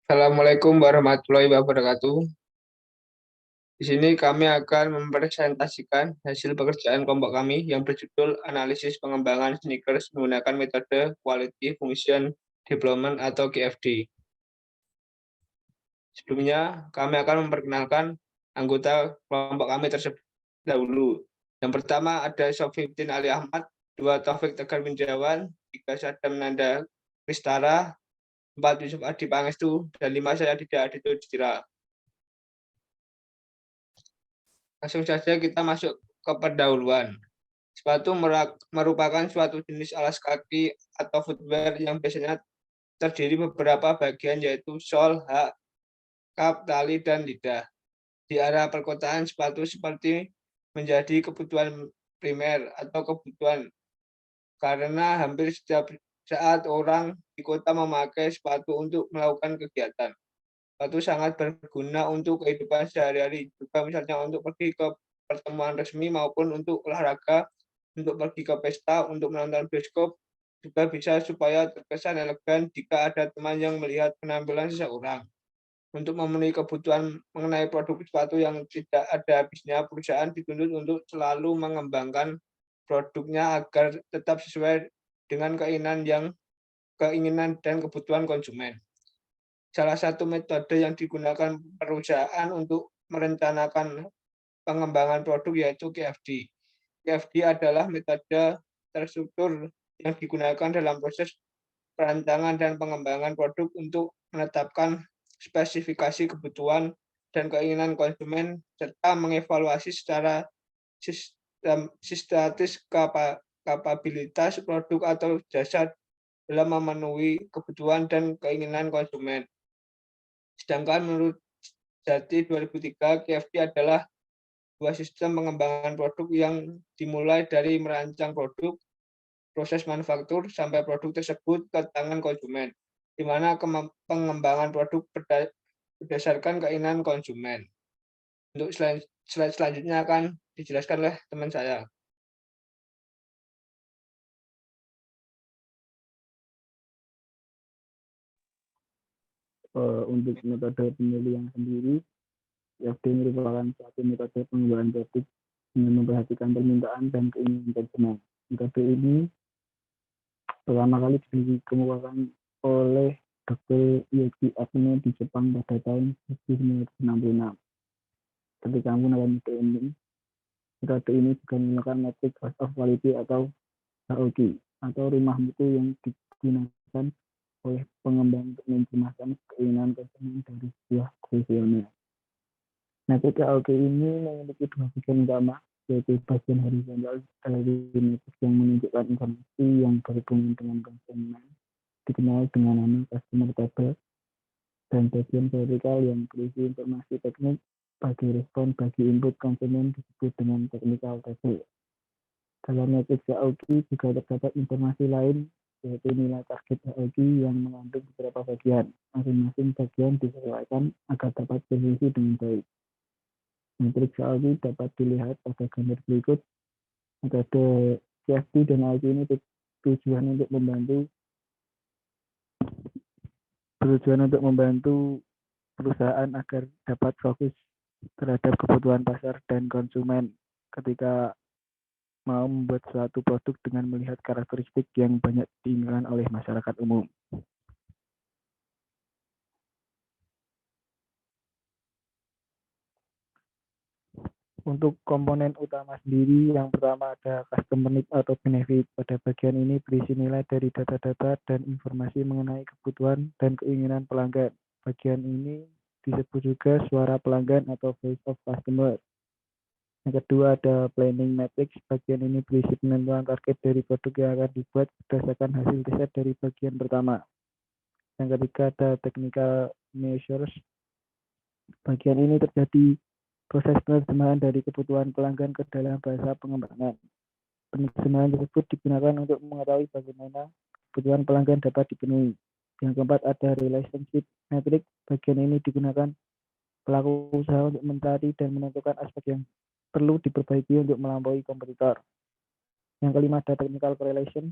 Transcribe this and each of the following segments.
Assalamualaikum warahmatullahi wabarakatuh. Di sini kami akan mempresentasikan hasil pekerjaan kelompok kami yang berjudul Analisis Pengembangan Sneakers menggunakan metode Quality Function Development atau QFD. Sebelumnya, kami akan memperkenalkan anggota kelompok kami tersebut dahulu. Yang pertama ada Sofiuddin Ali Ahmad, 2 Taufik Tegar Minjawan, 3 Sadam Nanda Kristara, 4 Yusuf Adi Pangestu, dan 5 saya Dida Adito Distira. Langsung saja kita masuk ke pendahuluan. Sepatu merupakan suatu jenis alas kaki atau footwear yang biasanya terdiri beberapa bagian yaitu sol, hak, kap, tali, dan lidah. Di area perkotaan, sepatu seperti menjadi kebutuhan primer atau kebutuhan karena hampir setiap saat orang di kota memakai sepatu untuk melakukan kegiatan. Sepatu sangat berguna untuk kehidupan sehari-hari, juga misalnya untuk pergi ke pertemuan resmi maupun untuk olahraga, untuk pergi ke pesta, untuk menonton bioskop, juga bisa supaya terkesan elegan jika ada teman yang melihat penampilan seseorang. Untuk memenuhi kebutuhan mengenai produk sepatu yang tidak ada habisnya, perusahaan dituntut untuk selalu mengembangkan produknya agar tetap sesuai dengan keinginan dan kebutuhan konsumen. Salah satu metode yang digunakan perusahaan untuk merencanakan pengembangan produk yaitu QFD. QFD adalah metode terstruktur yang digunakan dalam proses perancangan dan pengembangan produk untuk menetapkan spesifikasi kebutuhan dan keinginan konsumen serta mengevaluasi secara sistematis kapabilitas produk atau jasa dalam memenuhi kebutuhan dan keinginan konsumen. Sedangkan menurut Jati 2003, QFD adalah sebuah sistem pengembangan produk yang dimulai dari merancang produk, proses manufaktur, sampai produk tersebut ke tangan konsumen, di mana pengembangan produk berdasarkan keinginan konsumen. Untuk slide selanjutnya akan dijelaskan oleh teman saya. Untuk metode pemilihan sendiri, QFD merupakan suatu metode pengembangan produk dengan memperhatikan permintaan dan keinginan konsumen. Metode ini pertama kali dikemukakan oleh Dr. Yoji Akune di Jepang pada tahun 1966. Ketika menggunakan metode ini juga menggunakan metrik Cost of Quality atau HOQ, atau rumah mutu yang digunakan oleh pengembang untuk mencerminkan keinginan konsumen dari sebuah kuesioner. Metrik HOQ ini memiliki 2 bagian utama, yaitu bagian horizontal dari metrik yang menunjukkan informasi yang berhubungan dengan konsumen, dikenal dengan nama customer table, dan bagian vertikal yang berisi informasi teknik bagi respon bagi input konsumen disebut dengan technical table. Dalam metrik HOQ juga terdapat informasi lain, yaitu nilai target HOQ yang mengandung beberapa bagian. Masing-masing bagian disesuaikan agar dapat berfungsi dengan baik. Metrik HOQ dapat dilihat pada gambar berikut. Metode QFD dan HOQ ini tujuan untuk membantu perusahaan agar dapat fokus terhadap kebutuhan pasar dan konsumen ketika mau membuat suatu produk dengan melihat karakteristik yang banyak diinginkan oleh masyarakat umum. Untuk komponen utama sendiri, yang pertama ada customer need atau benefit. Pada bagian ini berisi nilai dari data-data dan informasi mengenai kebutuhan dan keinginan pelanggan. Bagian ini disebut juga suara pelanggan atau voice of customer. Yang kedua ada planning matrix. Bagian ini berisi penentuan target dari produk yang akan dibuat berdasarkan hasil riset dari bagian pertama. Yang ketiga ada technical measures. Bagian ini terjadi proses penerjemahan dari kebutuhan pelanggan ke dalam bahasa pengembangan. Penerjemahan tersebut digunakan untuk mengetahui bagaimana kebutuhan pelanggan dapat dipenuhi. Yang keempat ada relationship metric. Bagian ini digunakan pelaku usaha untuk mencari dan menentukan aspek yang perlu diperbaiki untuk melampaui kompetitor. Yang kelima ada technical correlation.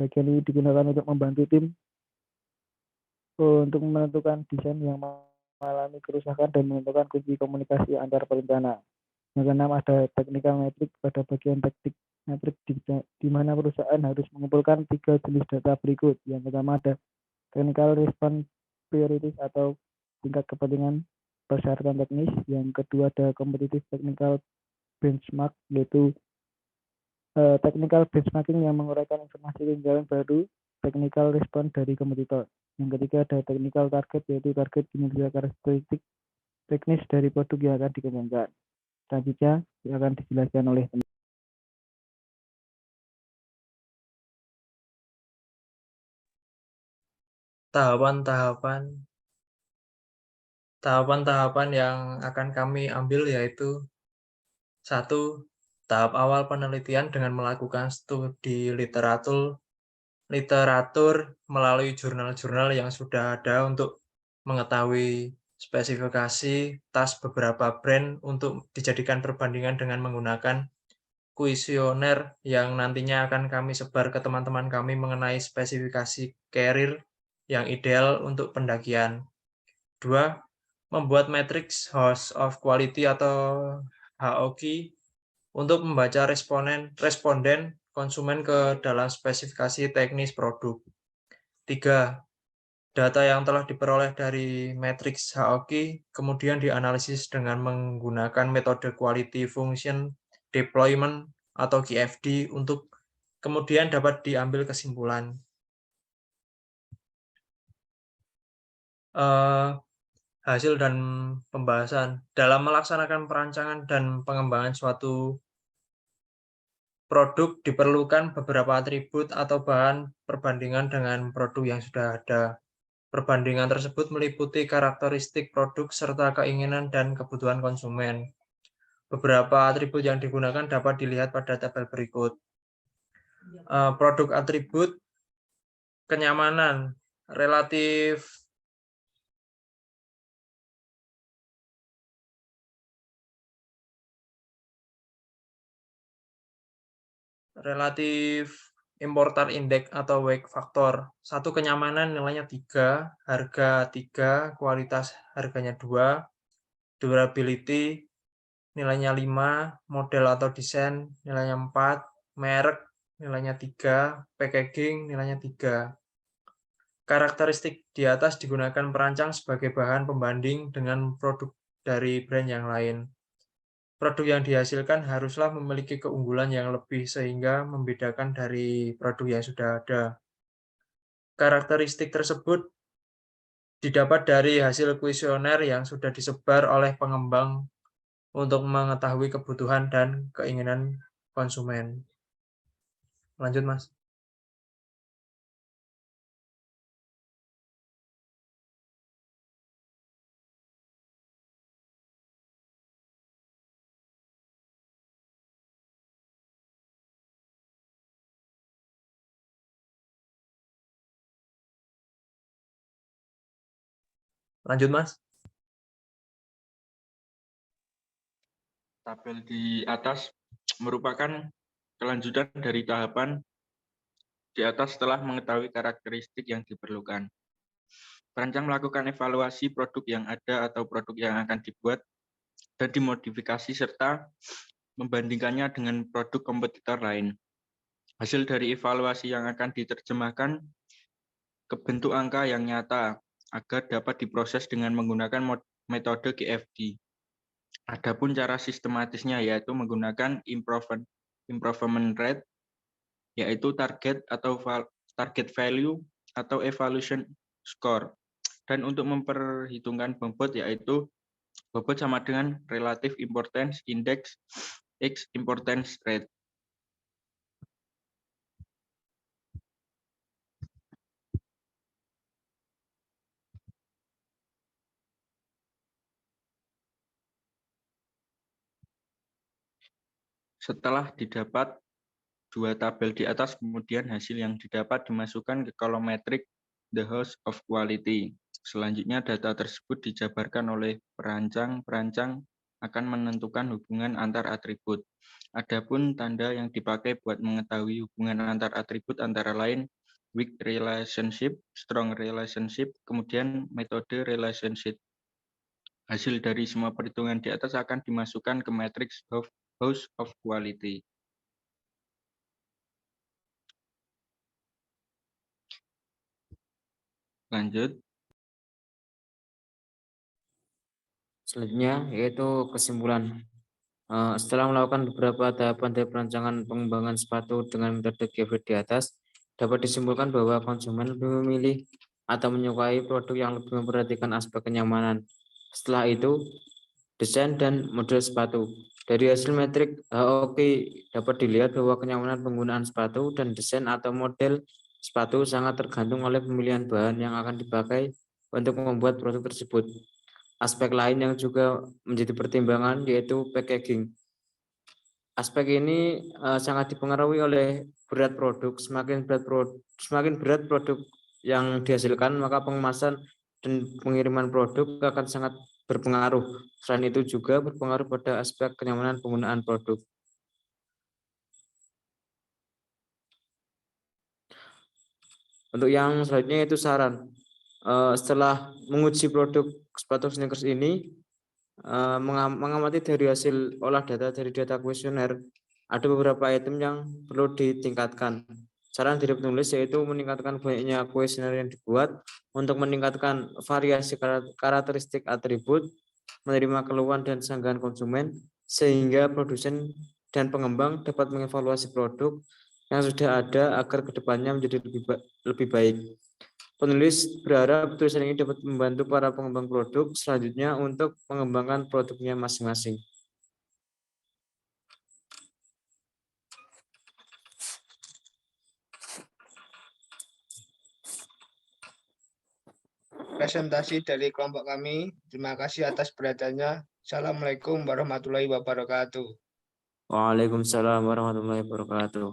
Bagian ini digunakan untuk membantu tim untuk menentukan desain yang mengalami kerusakan dan menentukan kunci komunikasi antar perencana. Yang keenam ada technical metric. Pada bagian teknik metrik di mana perusahaan harus mengumpulkan 3 jenis data berikut. Yang pertama ada technical response priorities atau tingkat kepentingan persyaratan teknis. Yang kedua ada competitive technical benchmark, yaitu technical benchmarking yang menguraikan informasi keunggulan baru technical response dari kompetitor. Yang ketiga ada technical target, yaitu target kinerja karakteristik teknis dari produk yang akan dikembangkan. Selanjutnya akan dijelaskan oleh teman. Tahapan-tahapan yang akan kami ambil yaitu 1. Tahap awal penelitian dengan melakukan studi literatur melalui jurnal-jurnal yang sudah ada untuk mengetahui spesifikasi tas beberapa brand untuk dijadikan perbandingan dengan menggunakan kuesioner yang nantinya akan kami sebar ke teman-teman kami mengenai spesifikasi carrier yang ideal untuk pendakian. 2. Membuat matriks House of Quality atau HOQ untuk membaca responden konsumen ke dalam spesifikasi teknis produk. 3. Data yang telah diperoleh dari matriks HOQ kemudian dianalisis dengan menggunakan metode Quality Function Deployment atau QFD untuk kemudian dapat diambil kesimpulan. Hasil dan pembahasan. Dalam melaksanakan perancangan dan pengembangan suatu produk diperlukan beberapa atribut atau bahan perbandingan dengan produk yang sudah ada. Perbandingan tersebut meliputi karakteristik produk serta keinginan dan kebutuhan konsumen. Beberapa atribut yang digunakan dapat dilihat pada tabel berikut. Produk atribut kenyamanan relatif Importer Index atau wake factor. 1 kenyamanan nilainya 3, harga 3, kualitas harganya 2, durability nilainya 5, model atau desain nilainya 4, merek nilainya 3, packaging nilainya 3. Karakteristik di atas digunakan perancang sebagai bahan pembanding dengan produk dari brand yang lain. Produk yang dihasilkan haruslah memiliki keunggulan yang lebih sehingga membedakan dari produk yang sudah ada. Karakteristik tersebut didapat dari hasil kuesioner yang sudah disebar oleh pengembang untuk mengetahui kebutuhan dan keinginan konsumen. Lanjut, Mas. Lanjut, Mas. Tabel di atas merupakan kelanjutan dari tahapan di atas setelah mengetahui karakteristik yang diperlukan. Perancang melakukan evaluasi produk yang ada atau produk yang akan dibuat dan dimodifikasi serta membandingkannya dengan produk kompetitor lain. Hasil dari evaluasi yang akan diterjemahkan ke bentuk angka yang nyata agar dapat diproses dengan menggunakan metode QFD. Adapun cara sistematisnya yaitu menggunakan improvement rate, yaitu target value atau evaluation score. Dan untuk memperhitungkan bobot yaitu bobot sama dengan relative importance index x importance rate. Setelah didapat dua tabel di atas, kemudian hasil yang didapat dimasukkan ke kolom metrik the House of Quality. Selanjutnya data tersebut dijabarkan oleh perancang. Perancang akan menentukan hubungan antar atribut. Adapun tanda yang dipakai buat mengetahui hubungan antar atribut antara lain weak relationship, strong relationship, kemudian metode relationship. Hasil dari semua perhitungan di atas akan dimasukkan ke matriks House of Quality. Lanjut. Selanjutnya yaitu kesimpulan. Setelah melakukan beberapa tahapan dari perancangan pengembangan sepatu dengan metode GFD di atas, dapat disimpulkan bahwa konsumen lebih memilih atau menyukai produk yang lebih memperhatikan aspek kenyamanan. Setelah itu, desain dan model sepatu. Dari hasil metrik HOQ dapat dilihat bahwa kenyamanan penggunaan sepatu dan desain atau model sepatu sangat tergantung oleh pemilihan bahan yang akan dipakai untuk membuat produk tersebut. Aspek lain yang juga menjadi pertimbangan yaitu packaging. Aspek ini sangat dipengaruhi oleh berat produk. Semakin berat produk yang dihasilkan, maka pengemasan dan pengiriman produk akan sangat berpengaruh. Selain itu juga berpengaruh pada aspek kenyamanan penggunaan produk. Untuk yang selanjutnya itu saran. Setelah menguji produk sepatu sneakers ini, mengamati dari hasil olah data dari data kuesioner, ada beberapa item yang perlu ditingkatkan. Saran dari penulis yaitu meningkatkan banyaknya kuesioner yang dibuat untuk meningkatkan variasi karakteristik atribut, menerima keluhan dan sanggahan konsumen, sehingga produsen dan pengembang dapat mengevaluasi produk yang sudah ada agar kedepannya menjadi lebih baik. Penulis berharap tulisan ini dapat membantu para pengembang produk selanjutnya untuk mengembangkan produknya masing-masing. Presentasi dari kelompok kami. Terima kasih atas perhatiannya. Assalamualaikum warahmatullahi wabarakatuh. Waalaikumsalam warahmatullahi wabarakatuh.